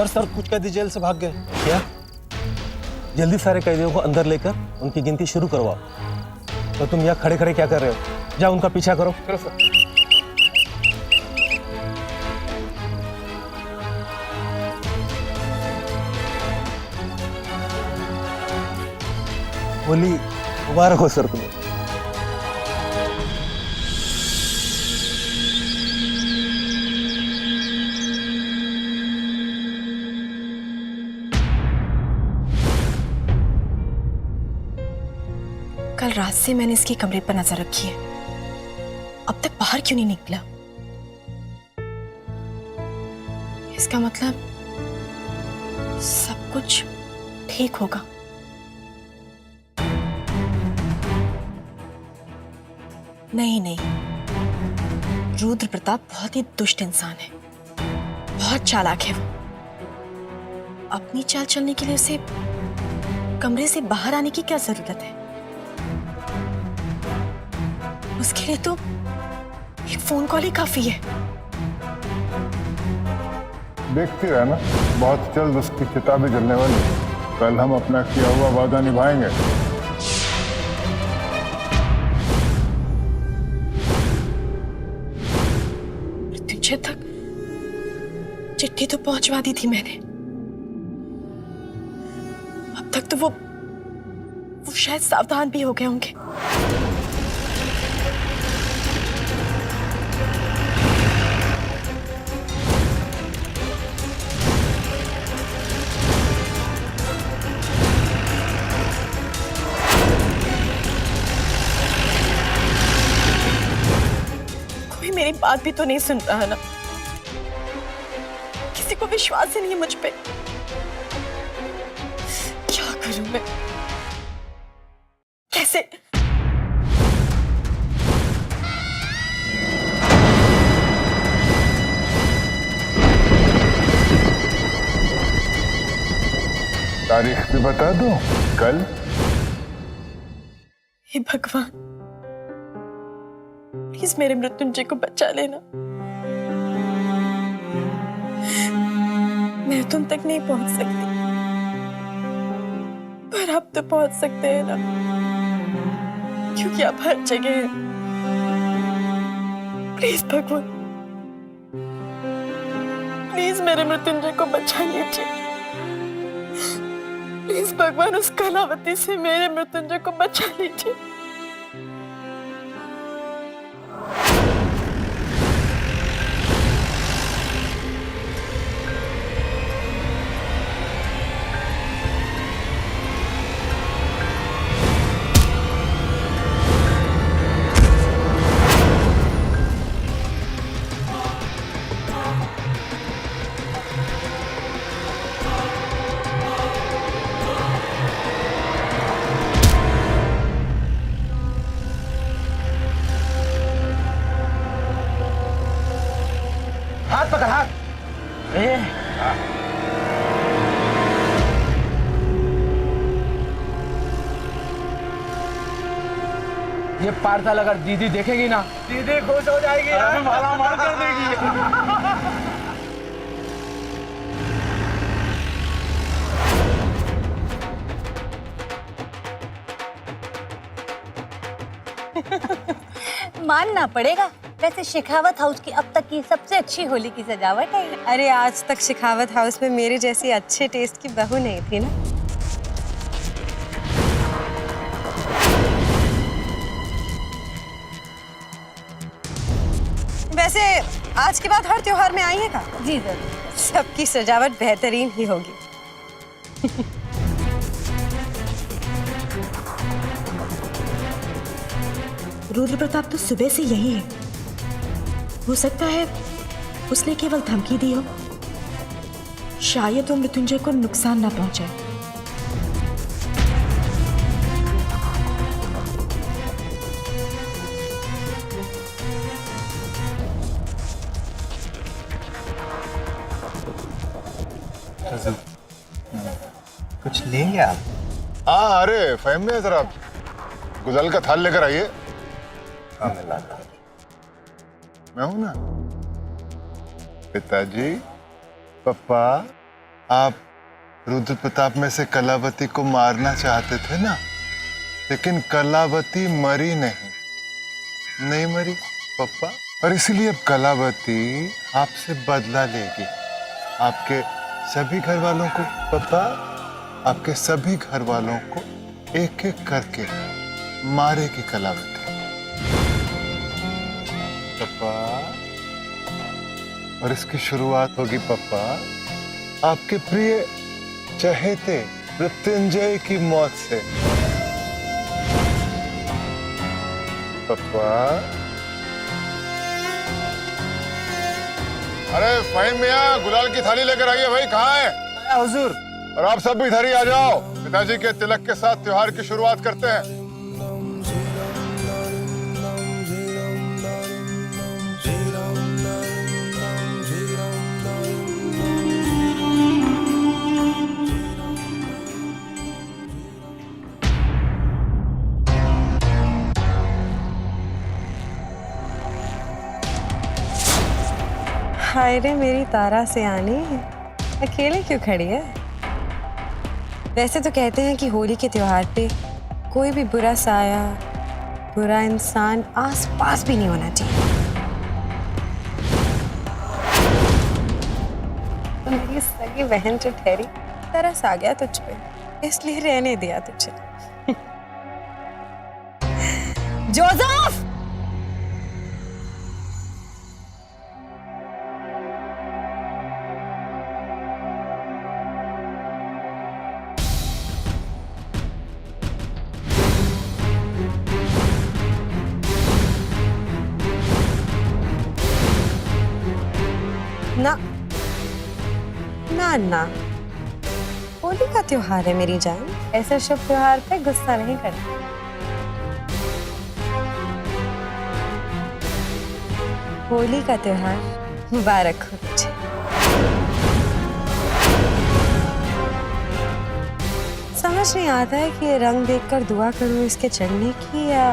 Sir कुछ कैदी jail से भाग गए क्या? जल्दी सारे कैदियों को अंदर लेकर उनकी गिनती शुरू करवाओ। तो तुम यहाँ खड़े खड़े क्या कर रहे हो? जाओ उनका पीछा करो। चलो सर। होली मुबारक हो सर तुम्हें। कल रात से मैंने इसके कमरे पर नजर रखी है, अब तक बाहर क्यों नहीं निकला? इसका मतलब सब कुछ ठीक होगा। नहीं नहीं, रुद्र प्रताप बहुत ही दुष्ट इंसान है, बहुत चालाक है वो। अपनी चाल चलने के लिए उसे कमरे से बाहर आने की क्या जरूरत है? उसके लिए तो एक फोन कॉल ही काफी है। देखती रहना, बहुत जल्द उसकी चिता भी जलने वाली। कल हम अपना किया हुआ वादा निभाएंगे। मृत्युंजय तक चिट्ठी तो पहुंचवा दी थी मैंने। अब तक तो वो शायद सावधान भी हो गए होंगे। कोई मेरी बात भी तो नहीं सुन रहा ना, किसी को विश्वास ही नहीं है मुझ पे। क्या करूं मैं? कैसे? तारीख भी बता दो, कल। हे भगवान, प्लीज मेरे मृत्युंजय को बचा लेना। मैं तुम तक नहीं पहुंच सकती, पर आप तो पहुंच सकते हैं ना, क्योंकि आप हर जगह हैं। प्लीज भगवान, प्लीज मेरे मृत्युंजय को बचा लीजिए। प्लीज भगवान, उस कलावती से मेरे मृत्युंजय को बचा लीजिए। हाथ पकड़, हाथ। ये पार्सल अगर दीदी देखेगी ना, दीदी खुश हो जाएगी, हमें माला माल कर देगी। मानना पड़ेगा, वैसे शेखावत हाउस की अब तक की सबसे अच्छी होली की सजावट है। अरे आज तक शेखावत हाउस में मेरे जैसी अच्छे टेस्ट की बहू नहीं थी ना। वैसे आज के बाद हर त्योहार में आइएगा। जी जरूर। सबकी सजावट बेहतरीन ही होगी। रुद्र प्रताप तो सुबह से यही है। हो सकता है उसने केवल धमकी दी हो, शायद वो मृत्युंजय को नुकसान ना पहुंचाए। कुछ लेंगे आप? हाँ, अरे फहीम ने जरा गुजल का थाल लेकर आइए। हाँ मैं लाता। मैं हूं ना पिताजी, पापा, आप रुद्र प्रताप में से कलावती को मारना चाहते थे ना, लेकिन कलावती मरी नहीं मरी पप्पा। और इसलिए अब कलावती आपसे बदला लेगी। आपके सभी घर वालों को पप्पा, आपके सभी घर वालों को एक एक करके मारेगी कलावती पप्पा। और इसकी शुरुआत होगी पप्पा आपके प्रिय चहेते मृत्युंजय की मौत से पप्पा। अरे फाहिम मियां, गुलाल की थाली लेकर आइए भाई। कहाँ है हुजूर? और आप सब भी इधर ही आ जाओ। पिताजी के तिलक के साथ त्योहार की शुरुआत करते हैं। हाय रे मेरी तारा से आनी, अकेले क्यों खड़ी है? वैसे तो कहते हैं कि होली के त्योहार पे कोई भी बुरा साया, बुरा इंसान आसपास भी नहीं होना चाहिए। तो मेरी सगी बहन जो ठहरी, तरस आ गया तुझ पे, इसलिए रहने दिया तुझे। जोसेफ! ना ना ना, होली का त्योहार है मेरी जान, ऐसे शुभ त्योहार पे गुस्सा नहीं करना। होली का त्योहार मुबारक हो तुझे। समझ नहीं आता है कि ये रंग देखकर दुआ करूं इसके चढ़ने की या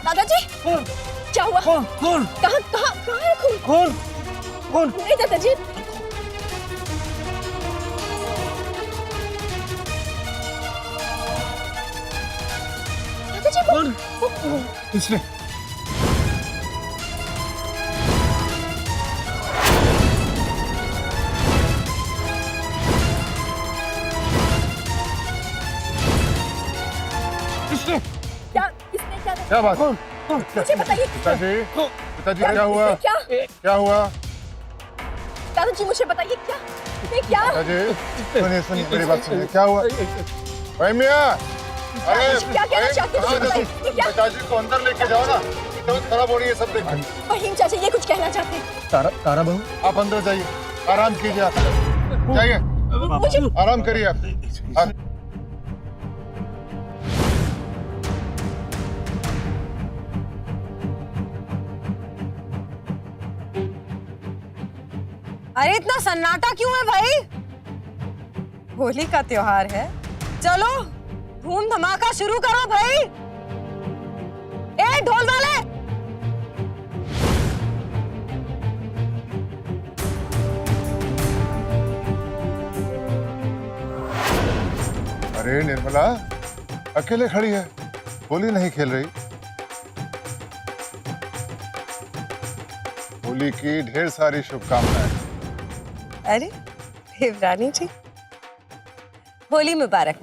दादाजी, क्या हुआ? कौन? कहाँ कहाँ कहाँ है खून? कौन? नहीं दादाजी। दादाजी वो इसने क्या बात? मुझे बताइए पिताजी क्या हुआ? क्या हुआ? दादाजी मुझे बताइए क्या? पिताजी सुनिए मेरी बात सुनिए। क्या हुआ भाई मियां? अरे क्या कहना चाहते हैं? मुझे बताइए क्या? पिताजी को अंदर लेके जाओ ना, तबीयत खराब हो रही है सब देख। फहीम चाचा ये कुछ कहना चाहते हैं? तारा बहू, आप अंदर जाइए, आराम कीजिए। आप जाइए, मुझे आराम करिए आप। अरे इतना सन्नाटा क्यों है भाई? होली का त्योहार है, चलो धूम धमाका शुरू करो भाई। ए ढोल वाले! अरे निर्मला अकेले खड़ी है, होली नहीं खेल रही? होली की ढेर सारी शुभकामनाएं। अरे देवरानी जी, होली मुबारक।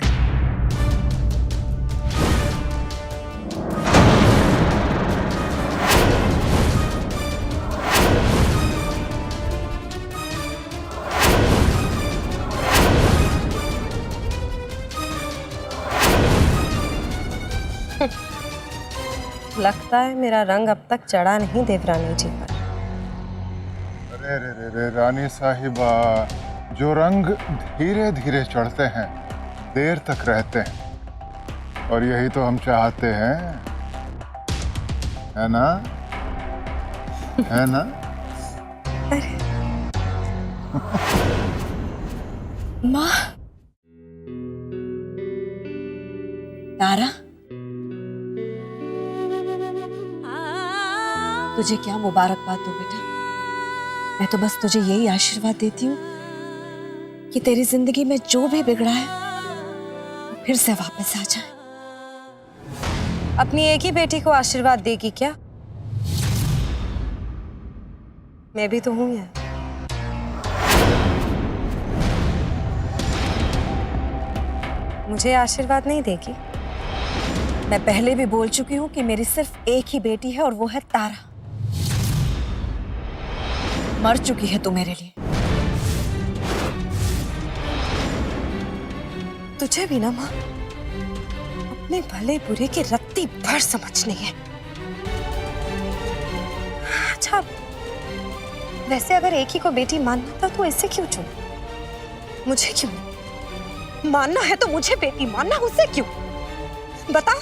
लगता है मेरा रंग अब तक चढ़ा नहीं देवरानी जी पर। अरे रे रे रे रानी साहिबा, जो रंग धीरे धीरे चढ़ते हैं देर तक रहते हैं, और यही तो हम चाहते हैं, है ना? है ना? माँ, तारा, तुझे क्या मुबारकबाद दो बेटा। मैं तो बस तुझे यही आशीर्वाद देती हूँ कि तेरी जिंदगी में जो भी बिगड़ा है वो फिर से वापस आ जाए। अपनी एक ही बेटी को आशीर्वाद देगी क्या? मैं भी तो हूं यहाँ। मुझे आशीर्वाद नहीं देगी? मैं पहले भी बोल चुकी हूँ कि मेरी सिर्फ एक ही बेटी है और वो है तारा। मर चुकी है तू मेरे लिए। तुझे भी ना माँ अपने भले बुरे की रत्ती भर समझ नहीं है। अच्छा, वैसे अगर एक ही को बेटी मानना था तो इससे क्यों चुन? मुझे क्यों नहीं? मानना है तो मुझे बेटी मानना, उसे क्यों? बता।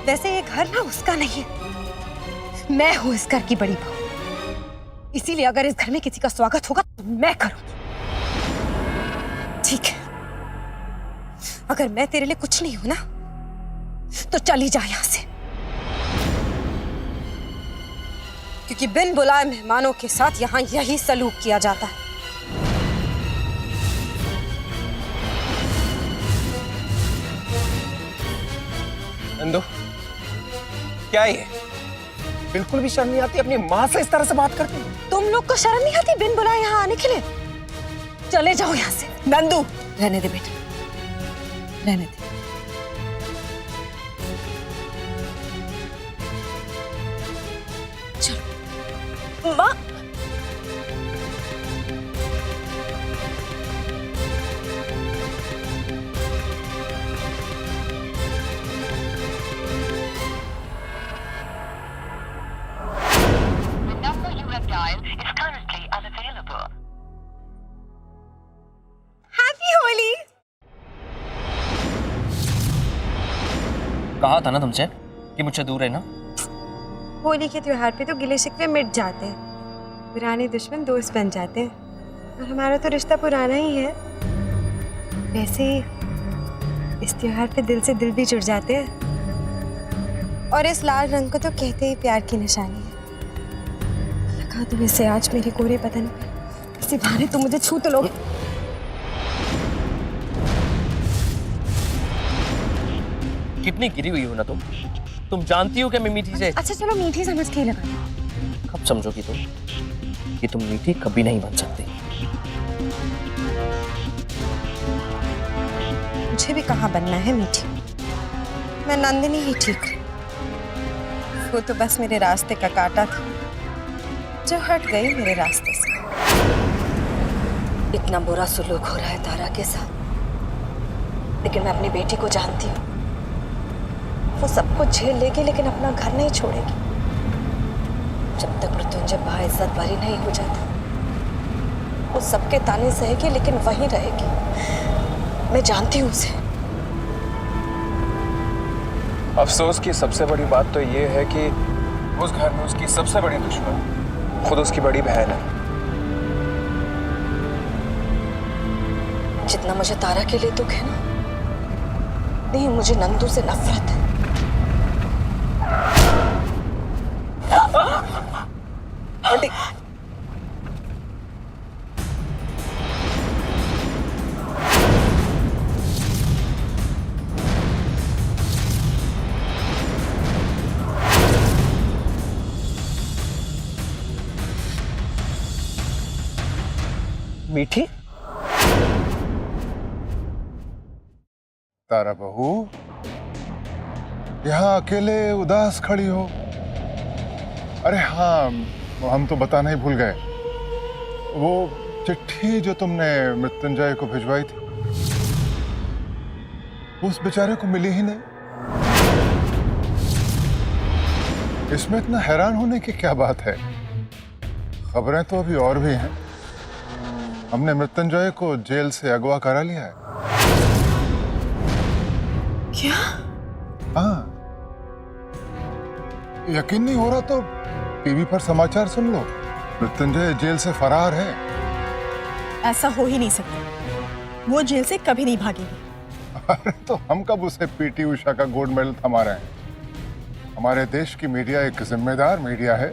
वैसे ये घर ना उसका नहीं है, मैं हूं इस घर की बड़ी बहू। इसीलिए अगर इस घर में किसी का स्वागत होगा तो मैं करूंगी। ठीक है, अगर मैं तेरे लिए कुछ नहीं हूं ना तो चली जा यहां से, क्योंकि बिन बुलाए मेहमानों के साथ यहां यही सलूक किया जाता है। नंदू, क्या ये? बिल्कुल भी शर्म नहीं आती अपनी माँ से इस तरह से बात करती? तुम लोग को शर्म नहीं आती बिन बुलाए यहाँ आने के लिए? चले जाओ यहाँ से। नंदू, रहने दे बेटा, रहने दे। चलो माँ। हैप्पी होली। कहा था ना तुमसे कि मुझसे दूर रहना। होली के त्योहार पे तो गिले शिकवे मिट जाते हैं, पुराने दुश्मन दोस्त बन जाते हैं, और हमारा तो रिश्ता पुराना ही है। वैसे इस त्योहार पे दिल से दिल भी जुड़ जाते हैं, और इस लाल रंग को तो कहते ही प्यार की निशानी है। लगा तुम इसे आज मेरे गोरे बदन पे, इसी बहाने तुम मुझे छू तो लो। कितनी गिरी हुई हो ना तुम जानती हो कि मैं मीठी से। अच्छा चलो मीठी समझ के ही लगा। कब समझोगी तुम कि तुम मीठी कभी नहीं बन सकती? मुझे भी कहाँ बनना है मीठी, मैं नंदिनी ही ठीक हूँ। वो तो बस मेरे रास्ते का कांटा था जो हट गई मेरे रास्ते से। इतना बुरा सुलूक हो रहा है तारा के साथ, लेकिन मैं अपनी बेटी को जानती हूँ। वो सब कुछ झेल लेगी लेकिन अपना घर नहीं छोड़ेगी। जब तक मृत्युंजय बाइज्जत बरी नहीं हो जाता, वो सबके ताने सहेगी लेकिन वहीं रहेगी। मैं जानती हूँ उसे। अफसोस की सबसे बड़ी बात तो ये है कि उस घर में उसकी सबसे बड़ी दुश्मन खुद उसकी बड़ी बहन है। जितना मुझे तारा के लिए दुख है ना, नहीं मुझे नंदू से नफरत है। आंटी, मीठी, तारा बहू, यहाँ अकेले उदास खड़ी हो? अरे हाँ, हम तो बताना ही भूल गए। वो चिट्ठी जो तुमने मृत्युंजय को भिजवाई थी, उस बेचारे को मिली ही नहीं। इसमें इतना हैरान होने की क्या बात है? खबरें तो अभी और भी हैं। हमने मृत्युंजय को जेल से अगवा करा लिया है। क्या? हाँ, यकीन नहीं हो रहा तो टीवी पर समाचार सुन लो। मृत्युंजय जेल से फरार है। ऐसा हो ही नहीं सकता, वो जेल से कभी नहीं भागेगी। अरे तो हम कब उसे पीटी उषा का गोल्ड मेडल थमा रहे हैं? हमारे देश की मीडिया एक जिम्मेदार मीडिया है।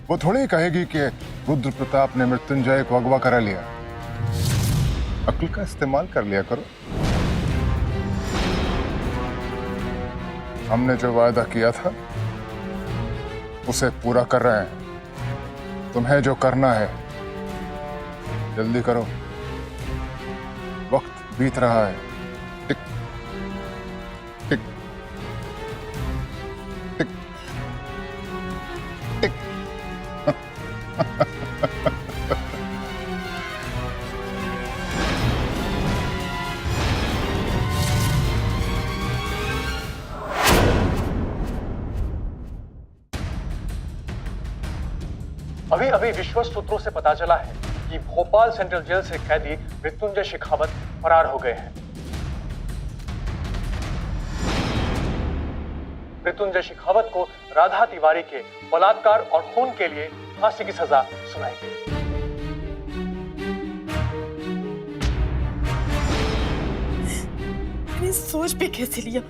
वो थोड़ी कहेगी कि रुद्र प्रताप ने मृत्युंजय को अगवा करा लिया। अक्ल का इस्तेमाल कर लिया करो। हमने जो वादा किया था उसे पूरा कर रहे हैं। तुम्हें जो करना है जल्दी करो, वक्त बीत रहा है। टिक टिक टिक टिक। अभी अभी विश्वस्त सूत्रों से पता चला है कि भोपाल सेंट्रल जेल से कैदी मृत्युंजय शेखावत फरार हो गए हैं। मृत्युंजय शेखावत को राधा तिवारी के बलात्कार और खून के लिए फांसी की सजा सुनाई गई। मैंने सोच भी कैसे लिया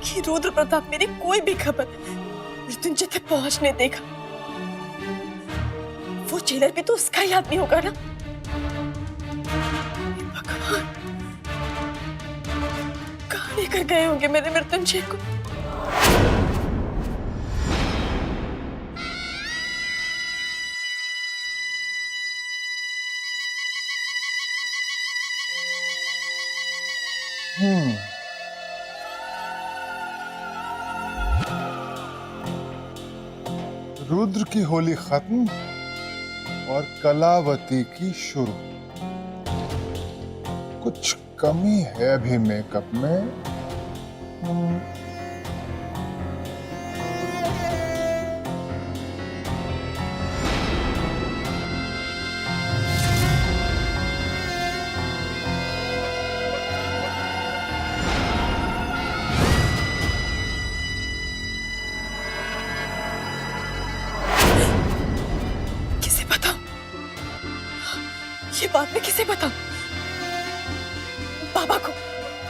कि रुद्र प्रताप मेरी कोई भी खबर मृत्युंजय तक पहुंचने देगा। वो जेलर भी तो उसका ही आदमी होगा ना। भगवान, कहाँ लेकर गए होंगे मेरे मृत्युंजय को? रुद्र की होली खत्म और कलावती की शुरू। कुछ कमी है अभी मेकअप में। किसे बताऊं? ये बात मैं किसे बताऊं? बाबा को।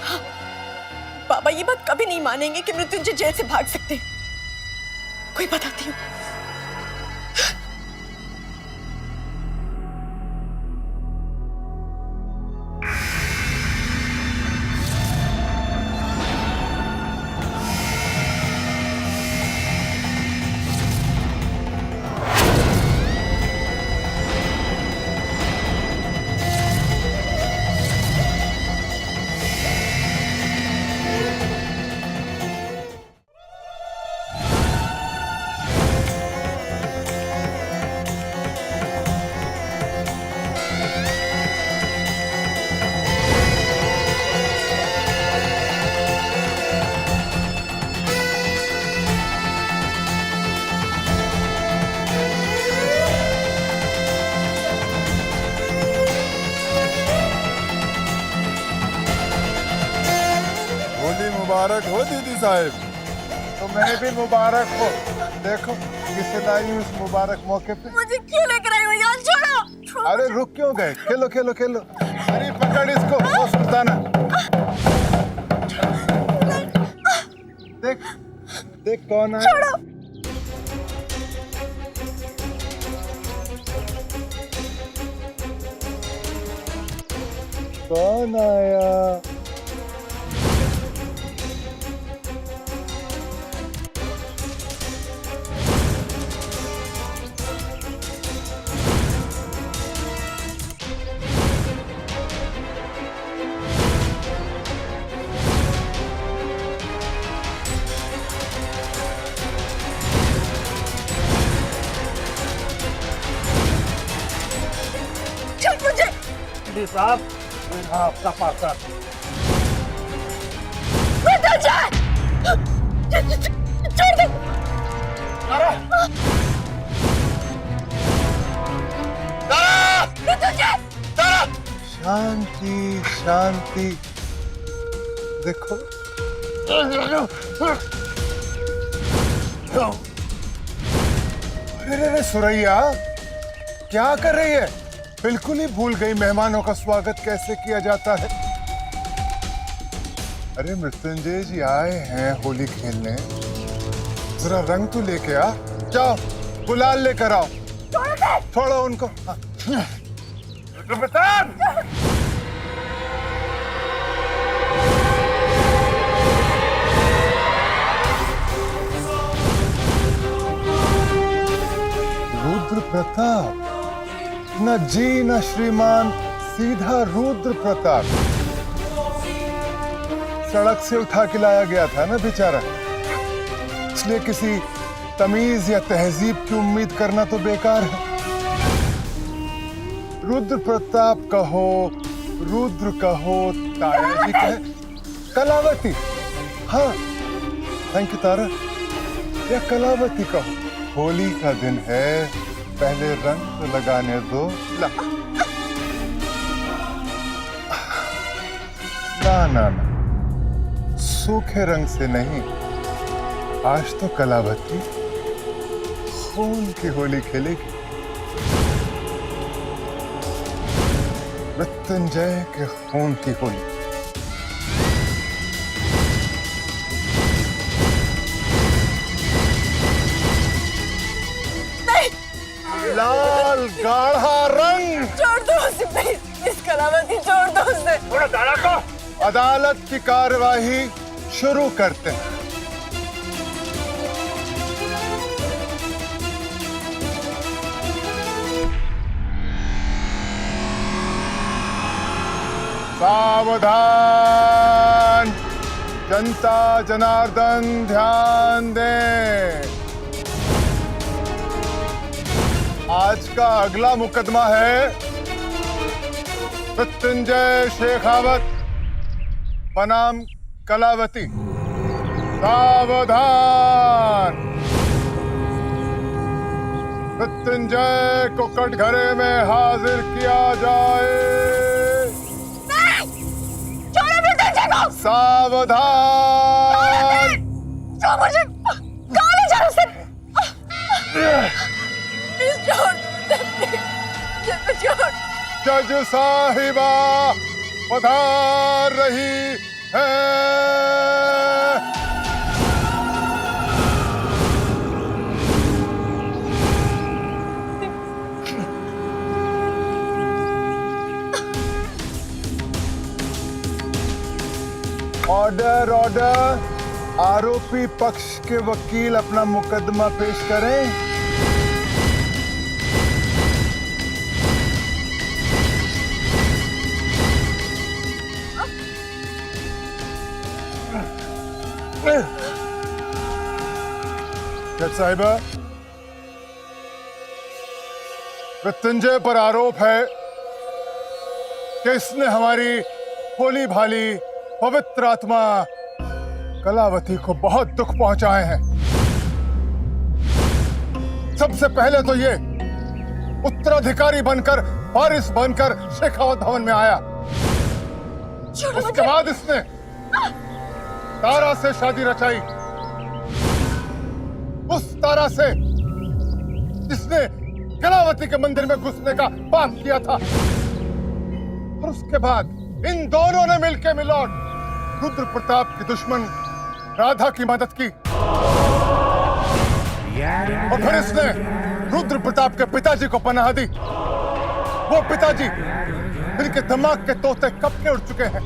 हाँ, बाबा ये बात कभी नहीं मानेंगे कि मृत्युंजय जेल से भाग सकते हैं। कोई बताती हूँ। मुबारक हो दीदी साहब। तुम्हें भी मुबारक हो। देखो किसे लाई हूँ इस मुबारक मौके पे। मुझे क्यों लेकर आई हो यार? छोड़ो। अरे रुक क्यों गए? खेलो खेलो खेलो। अरे पकड़ इसको। ओ सुल्ताना, देख देख कौन है। छोड़ो। कौन आया? साहब, आपका पासा। छोड़ दे। शांति शांति। देखो अरे सुरैया, क्या कर रही है? बिल्कुल ही भूल गई मेहमानों का स्वागत कैसे किया जाता है। अरे मृत्युंजय जी आए हैं होली खेलने, जरा रंग तो लेके आ। जाओ गुलाल लेकर आओ। छोड़ो उनको। हाँ। रुद्र प्रताप, न जी न श्रीमान, सीधा रुद्र प्रताप। सड़क से उठा के लाया गया था ना बेचारा, इसलिए किसी तमीज या तहजीब की उम्मीद करना तो बेकार है। रुद्र प्रताप कहो, रुद्र कहो, ताया जी कहे, कलावती, हाँ थैंक यू तारा, या कलावती कहो। होली का दिन है, पहले रंग तो लगाने दो। ला। ना ना ना, सूखे रंग से नहीं, आज तो कलावती खून की होली खेलेगी। मृत्युंजय के खून की होली। लाल गाढ़ा रंग। छोड़ दो उसे प्लीज, इस कलावती छोड़ दो उसे। अदालत की कार्यवाही शुरू करते हैं। सावधान, जनता जनार्दन ध्यान दें। आज का अगला मुकदमा है मृत्युंजय शेखावत बनाम कलावती। सावधान, मृत्युंजय को कटघरे में हाजिर किया जाए। सावधान, मुझे कहाँ ले जा रहे हो? प्लीज छोड़ दो, छोड़। जज साहिबा पधार रही है। ऑर्डर ऑर्डर, आरोपी पक्ष के वकील अपना मुकदमा पेश करें। जज साहिबा, मृत्युंजय पर आरोप है कि इसने हमारी भोली भाली पवित्र आत्मा कलावती को बहुत दुख पहुंचाए हैं। सबसे पहले तो ये उत्तराधिकारी बनकर, वारिस बनकर शेखावत भवन में आया। उसके बाद इसने तारा से शादी रचाई, उस तारा से जिसने कलावती के मंदिर में घुसने का पाप किया था। और उसके बाद इन दोनों ने मिलकर मिलौट रुद्र प्रताप की दुश्मन राधा की मदद की। और फिर इसने रुद्र प्रताप के पिताजी को पनाह दी। वो पिताजी जिनके दिमाग के तोते कब के उड़ चुके हैं।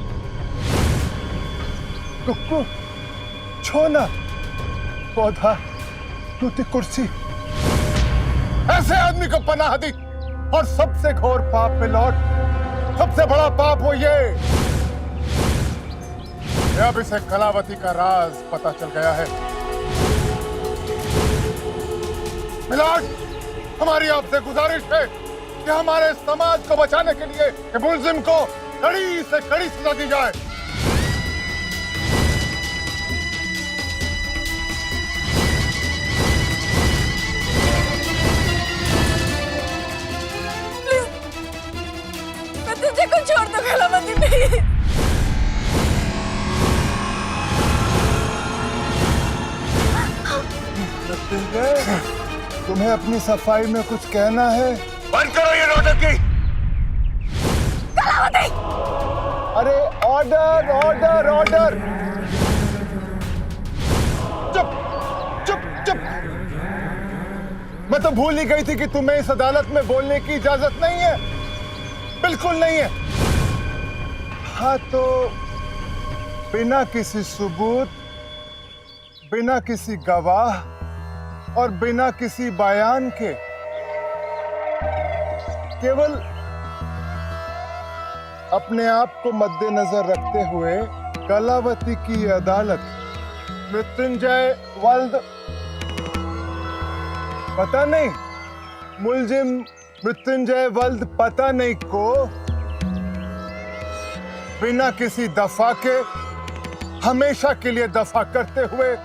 कुक्कू, छोना, पौधा, टूटी कुर्सी, ऐसे आदमी को पनाह दी। और सबसे घोर पाप पे लौट, सबसे बड़ा पाप वो ये अब इसे कलावती का राज पता चल गया है। मिलाड, हमारी आपसे गुजारिश है कि हमारे समाज को बचाने के लिए मुलजिम को कड़ी से कड़ी सजा दी जाए। अपनी सफाई में कुछ कहना है? बंद करो ये नौटंकी। अरे ऑर्डर ऑर्डर ऑर्डर। चुप चुप चुप। मैं तो भूल ही गई थी कि तुम्हें इस अदालत में बोलने की इजाजत नहीं है, बिल्कुल नहीं है। हाँ तो बिना किसी सबूत, बिना किसी गवाह और बिना किसी बयान के केवल अपने आप को मद्देनजर रखते हुए कलावती की अदालत मृत्युंजय वल्द, पता नहीं मुलजिम मृत्युंजय वल्द पता नहीं को बिना किसी दफा के हमेशा के लिए दफा करते हुए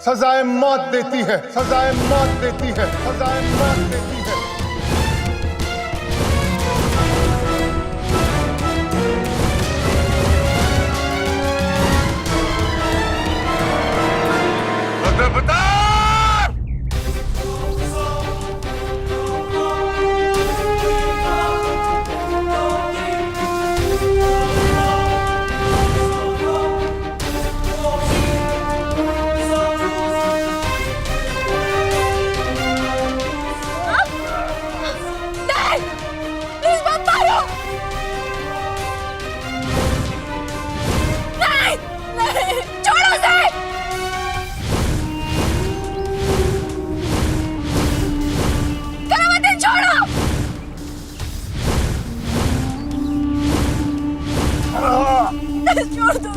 सजाए मौत देती है, सजाए मौत देती है, सजाए मौत देती है। छोड़ दो।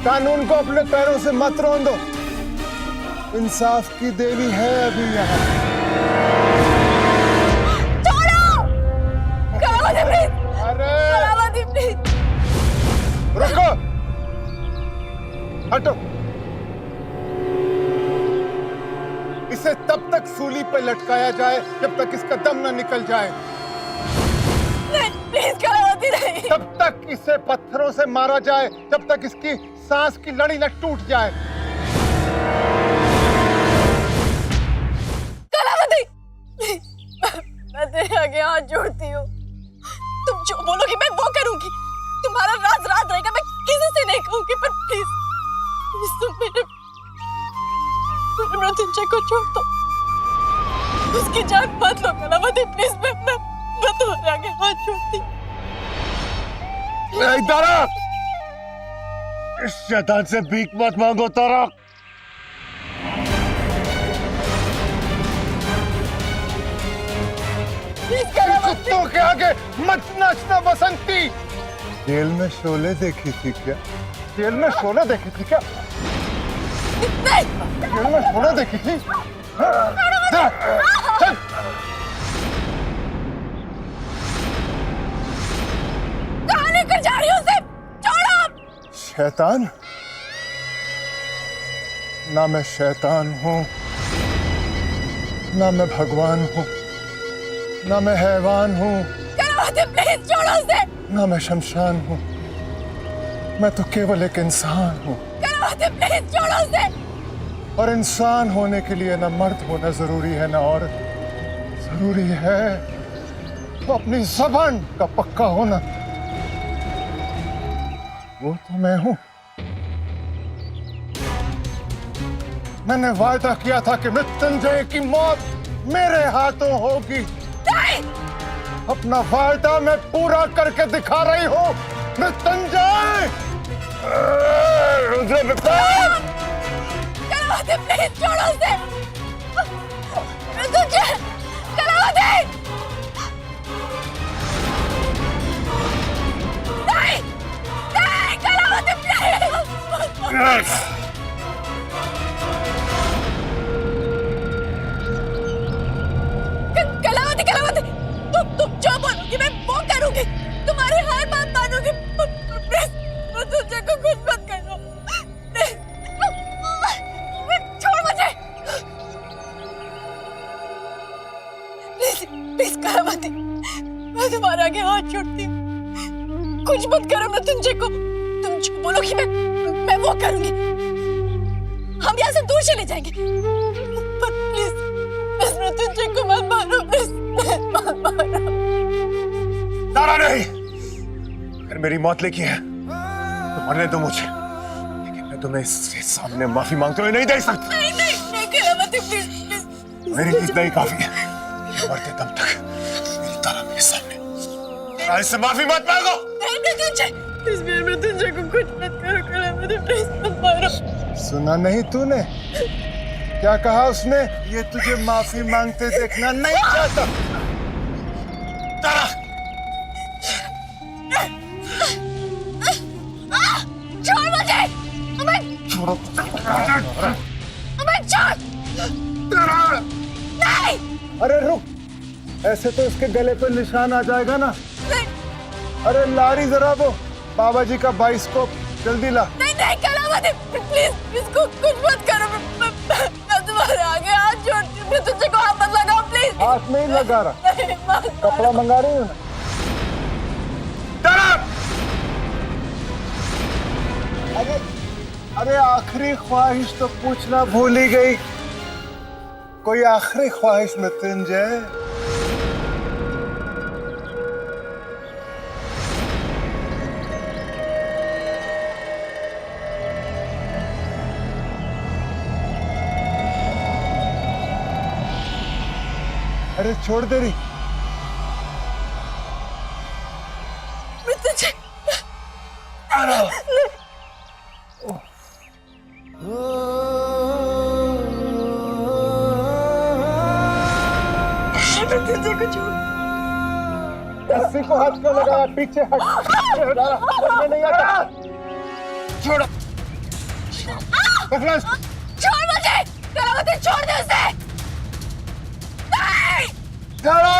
कानून को अपने पैरों से मत रौंदो, इंसाफ की देवी है अभी यहाँ। छोड़ो। कलावती प्लीज। अरे कलावती प्लीज। रुको, हटो। इसे तब तक सूली पर लटकाया जाए जब तक इसका दम न निकल जाए। नहीं, प्लीज कलावती नहीं। तब तक इसे पत्थरों से मारा जाए जब तक इसकी सांस की लड़ी न टूट जाए। कलावती, मैं तेरे आगे हाथ जोड़ती हूँ। तुम जो बोलोगी मैं वो करूंगी। तुम्हारा राज राज रहेगा, मैं किसी से नहीं कहूंगी। पर प्लीज तुम मेरे मृत्युंजय को छोड़ दो। उसकी जान मत लो कलावती प्लीज। मैं तुम्हारे आगे हाथ जोड़ती हूँ। तारा, इस शैतान से भीख मत मांगो तारा। कुत्तों के आगे मत नाचना बसंती। जेल में शोले देखी थी क्या? जेल में शोले देखी थी क्या? जेल में शोले देखी थी? चल। कहाँ लेकर जा रही हो उसे? छोड़ो। शैतान? ना मैं शैतान हूं, ना मैं भगवान हूं, ना मैं हैवान हूं, कलावती प्लीज छोड़ो उसे। ना मैं शमशान हूं। मैं तो केवल एक इंसान हूं। कलावती प्लीज छोड़ो उसे। और इंसान होने के लिए ना मर्द होना जरूरी है ना औरत। जरूरी है तो अपनी जबान का पक्का होना। वो तो मैं हूं। मैंने वायदा किया था कि मृत्युंजय की मौत मेरे हाथों होगी। नहीं। अपना वायदा मैं पूरा करके दिखा रही हूं। मृत्युंजय, कलावती प्लीज छोड़ो उसे। मृत्युंजय, कलावती। नहीं, नहीं, कलावती प्लीज। कलावती, कलावती, तुम जो बोलोगी मैं वो करूंगी। तुम्हारी हर बात मानूंगी। प्लीज मृत्युंजय को कुछ मत करो। छोड़ मुझे। प्लीज, प्लीज कलावती, मैं तुम्हारे आगे हाथ जोड़ती हूँ। कुछ मत करो मृत्युंजय को। तुम जो बोलोगी मैं वो करूंगी। हम यहाँ से दूर चले जाएंगे। पर प्लीज मृत्युंजय को मत मारो, प्लीज मत मारो। तारा नहीं, अगर मेरी मौत लिखी है तो मरने दो मुझे, लेकिन मैं तुम्हें इसके सामने माफी मांगते हुए नहीं देख सकता। नहीं कलावती, प्लीज प्लीज। मेरी जीत नहीं काफी है, मरते दम तक मेरी तारा मेरे सामने। तारा, इससे माफी मत मांगो। नहीं मृत्युंजय, प्लीज मेरे मृत्युंजय को कुछ मत करो कलावती, प्लीज मत मारो। सुना नहीं तूने क्या कहा उसने? ये तुझे माफी मांगते देखना नहीं चाहता। तारा, छोड़ मुझे, अमन छोड़ो। अमन छोड़। नहीं अरे रुक, ऐसे तो इसके गले पर निशान आ जाएगा ना। नहीं अरे लारी जरा वो बाबा जी का बाइस्कोप जल्दी ला। नहीं कलावती, प्लीज इसको कुछ मत करो। मैं तुम्हारे आगे हाथ जोड़ती हूँ, मृत्युंजय को हाथ मत लगाओ प्लीज। हाथ नहीं लगा रहा, नहीं मत। कपड़ा मंगा रही हूँ। अरे अरे आखिरी ख्वाहिश तो पूछना भूल ही गई। कोई आखिरी ख्वाहिश मृत्युंजय? अरे छोड़ दे रही। मृत्युंजय मृत्युंजय को छोड़। रस्सी को हाथ क्यों लगाया? पीछे हट। समझ में नहीं आता। छोड़ो। पकड़ो इसको। छोड़ मुझे कलावती, छोड़ दे उसे। नहीं छोड़ो।